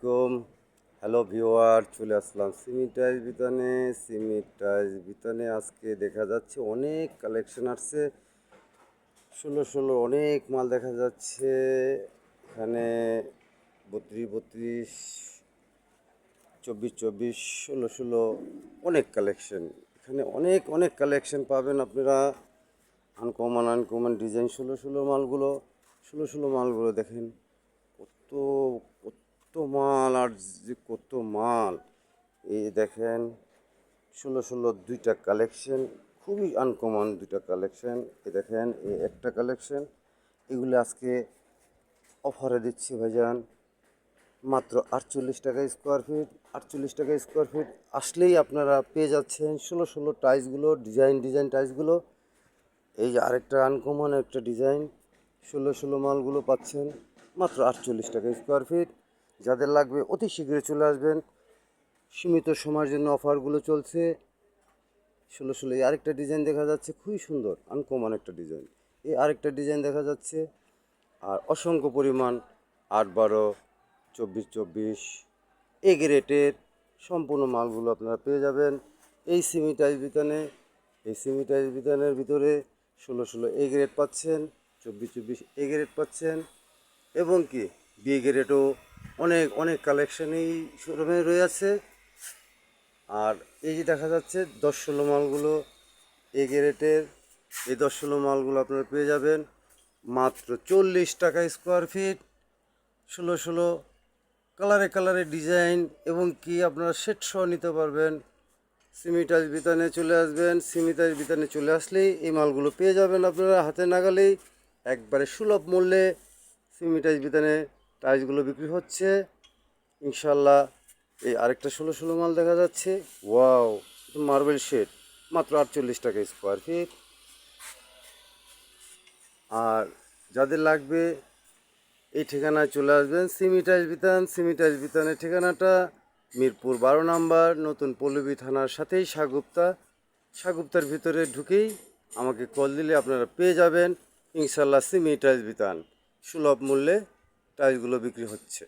আলাইকুম। হ্যালো ভিওয়ার, চলে আসলাম সিমি টাইজ বিতানে আজকে দেখা যাচ্ছে অনেক কালেকশন আসছে। ষোলো অনেক মাল দেখা যাচ্ছে এখানে। 32 24 ষোলো অনেক কালেকশন এখানে। অনেক কালেকশন পাবেন আপনারা। আনকমন ডিজাইন ষোলো মালগুলো দেখেন। কত কত মাল, আর যে কত মাল! এই দেখেন, ষোলো দুইটা কালেকশন, খুবই আনকমন দুইটা কালেকশন। এই দেখেন, এই একটা কালেকশন। এগুলো আজকে অফারে দিচ্ছি ভাইজান, মাত্র 48 টাকা স্কোয়ার ফিট। আসলেই আপনারা পেয়ে যাচ্ছেন ষোলো ডিজাইন টাইলসগুলো। এই যে আরেকটা আনকমন একটা ডিজাইন, ষোলো মালগুলো পাচ্ছেন মাত্র 48 টাকা স্কোয়ার ফিট। যাদের লাগবে অতি শীঘ্রই চলে আসবেন, সীমিত সময়ের জন্য অফারগুলো চলছে। ষোলো এই আরেকটা ডিজাইন দেখা যাচ্ছে, খুবই সুন্দর আনকমন একটা ডিজাইন। এই আরেকটা ডিজাইন দেখা যাচ্ছে। আর অসংখ্য পরিমাণ 8 12 24 এ গ্রেটের সম্পূর্ণ মালগুলো আপনারা পেয়ে যাবেন এই সিমি টাইজ বিতানের ভিতরে। ষোলো এ গ্রেড পাচ্ছেন, 24 এ গ্রেড পাচ্ছেন, এবং কি বি গ্রেডও অনেক কালেকশন এই শোরুমে রয়েছে। আর এই যে দেখা যাচ্ছে 10 16 মালগুলো এ গ্রেডের। এই 10 16 মালগুলো আপনারা পেয়ে যাবেন মাত্র 40 টাকা স্কোয়ার ফিট। ষোলো কালারে ডিজাইন, এবং কি আপনারা সেট সহ নিতে পারবেন। সিমি টাইজ বিতানে চলে আসলেই এই মালগুলো পেয়ে যাবেন আপনারা হাতে নাগালেই, একবারে সুলভ মূল্যে। সিমি টাইজ বিতানে টাইলসগুলো বিক্রি হচ্ছে ইনশাল্লাহ। এই আরেকটা ষোলো মাল দেখা যাচ্ছে, ওয়াও! মার্বেল শেড, মাত্র 48 টাকা স্কোয়ার ফিট। আর যাদের লাগবে এই ঠিকানায় চলে আসবেন, সিমি টাইজ বিতানের ঠিকানাটা মিরপুর 12 নম্বর, নতুন পল্লবী থানার সাথেই সাগুপ্তার ভিতরে ঢুকেই আমাকে কল দিলে আপনারা পেয়ে যাবেন ইনশাল্লাহ। সিমি টাইজ বিতান সুলভ মূল্যে টাইলসগুলো বিক্রি হচ্ছে।